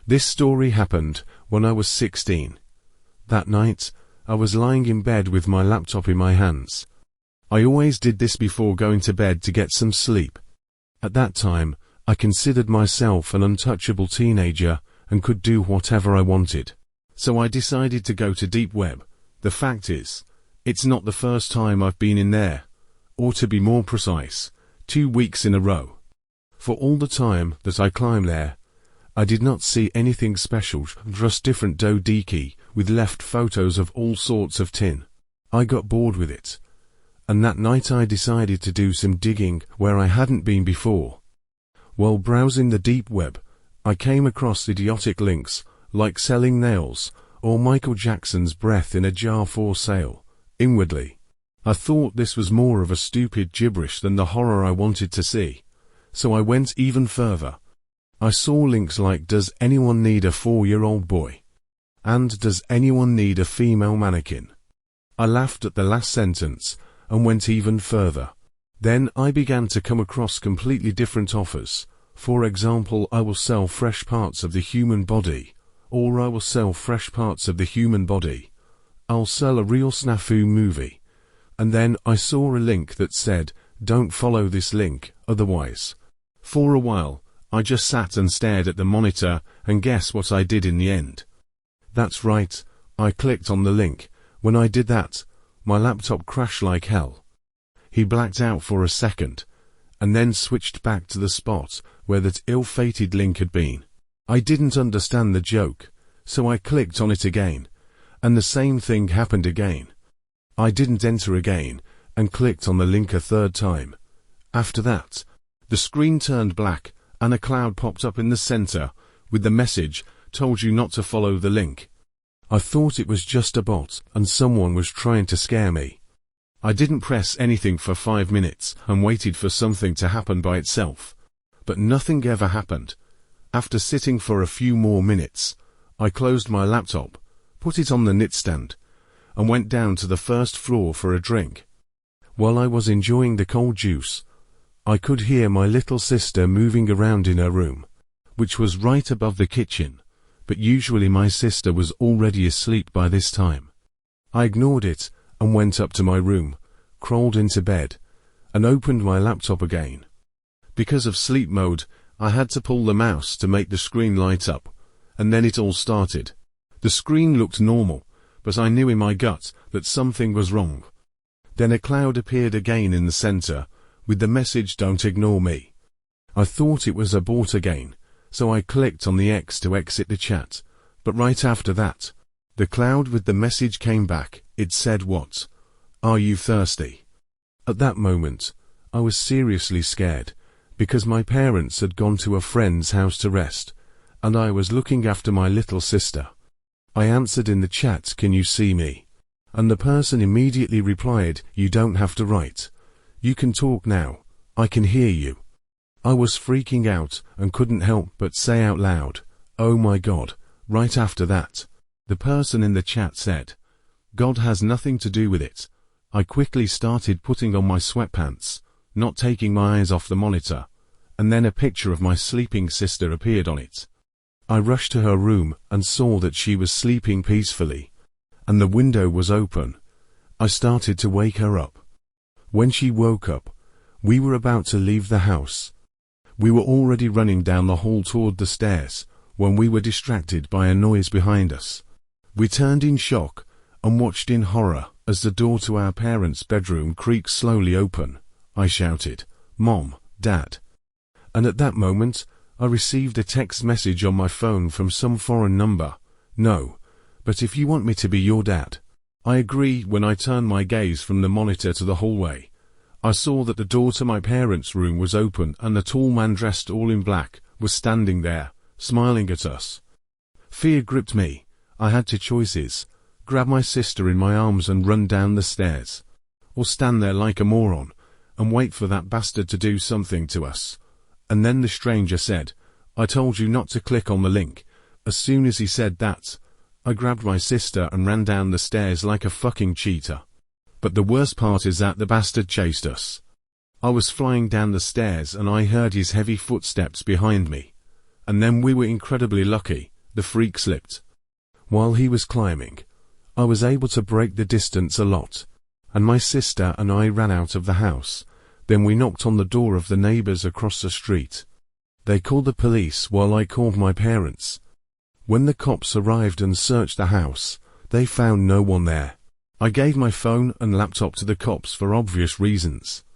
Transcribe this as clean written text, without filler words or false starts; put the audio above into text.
This story happened when I was 16. That night, I was lying in bed with my laptop in my hands. I always did this before going to bed to get some sleep. At that time, I considered myself an untouchable teenager and could do whatever I wanted. So I decided to go to deep web. The fact is, it's not the first time I've been in there, or to be more precise, 2 weeks in a row. For all the time that I climbed there, I did not see anything special, just different dodechy with left photos of all sorts of tin. I got bored with it, and that night I decided to do some digging where I hadn't been before. While browsing the deep web, I came across idiotic links like selling nails or Michael Jackson's breath in a jar for sale. Inwardly, I thought this was more of a stupid gibberish than the horror I wanted to see, so I went even further. I saw links like "Does anyone need a 4-year-old boy?" and "Does anyone need a female mannequin?" I laughed at the last sentence and went even further. Then I began to come across completely different offers. For example, "I will sell fresh parts of the human body," or "I will sell fresh parts of the human body. I'll sell a real snafu movie." And then I saw a link that said, "Don't follow this link, otherwise." For a while, I just sat and stared at the monitor, and guess what I did in the end? That's right, I clicked on the link. When I did that, my laptop crashed like hell. He blacked out for a second, and then switched back to the spot where that ill-fated link had been. I didn't understand the joke, so I clicked on it again, and the same thing happened again. I didn't enter again, and clicked on the link a third time. After that, the screen turned black, and a cloud popped up in the center, with the message, "Told you not to follow the link." I thought it was just a bot, and someone was trying to scare me. I didn't press anything for 5 minutes, and waited for something to happen by itself. But nothing ever happened. After sitting for a few more minutes, I closed my laptop, put it on the nightstand, and went down to the first floor for a drink. While I was enjoying the cold juice, I could hear my little sister moving around in her room, which was right above the kitchen, but usually my sister was already asleep by this time. I ignored it and went up to my room, crawled into bed, and opened my laptop again. Because of sleep mode, I had to pull the mouse to make the screen light up, and then it all started. The screen looked normal, but I knew in my gut that something was wrong. Then a cloud appeared again in the center, with the message, "Don't ignore me." I thought it was a bot again, so I clicked on the X to exit the chat, but right after that, the cloud with the message came back. It said, "What? Are you thirsty?" At that moment, I was seriously scared, because my parents had gone to a friend's house to rest, and I was looking after my little sister. I answered in the chat, "Can you see me?" And the person immediately replied, "You don't have to write. You can talk now. I can hear you." I was freaking out and couldn't help but say out loud, "Oh my God." Right after that, the person in the chat said, "God has nothing to do with it." I quickly started putting on my sweatpants, not taking my eyes off the monitor, and then a picture of my sleeping sister appeared on it. I rushed to her room and saw that she was sleeping peacefully, and the window was open. I started to wake her up. When she woke up, we were about to leave the house. We were already running down the hall toward the stairs, when we were distracted by a noise behind us. We turned in shock, and watched in horror as the door to our parents' bedroom creaked slowly open. I shouted, "Mom, Dad." And at that moment, I received a text message on my phone from some foreign number. "No, but if you want me to be your dad." I agreed. When I turned my gaze from the monitor to the hallway, I saw that the door to my parents' room was open, and a tall man dressed all in black was standing there, smiling at us. Fear gripped me. I had two choices: grab my sister in my arms and run down the stairs, or stand there like a moron and wait for that bastard to do something to us. And then the stranger said, "I told you not to click on the link." As soon as he said that, I grabbed my sister and ran down the stairs like a fucking cheetah. But the worst part is that the bastard chased us. I was flying down the stairs and I heard his heavy footsteps behind me. And then we were incredibly lucky, The freak slipped. While he was climbing, I was able to break the distance a lot, and my sister and I ran out of the house. Then we knocked on the door of the neighbors across the street. They called the police while I called my parents. When the cops arrived and searched the house, they found no one there. I gave my phone and laptop to the cops for obvious reasons.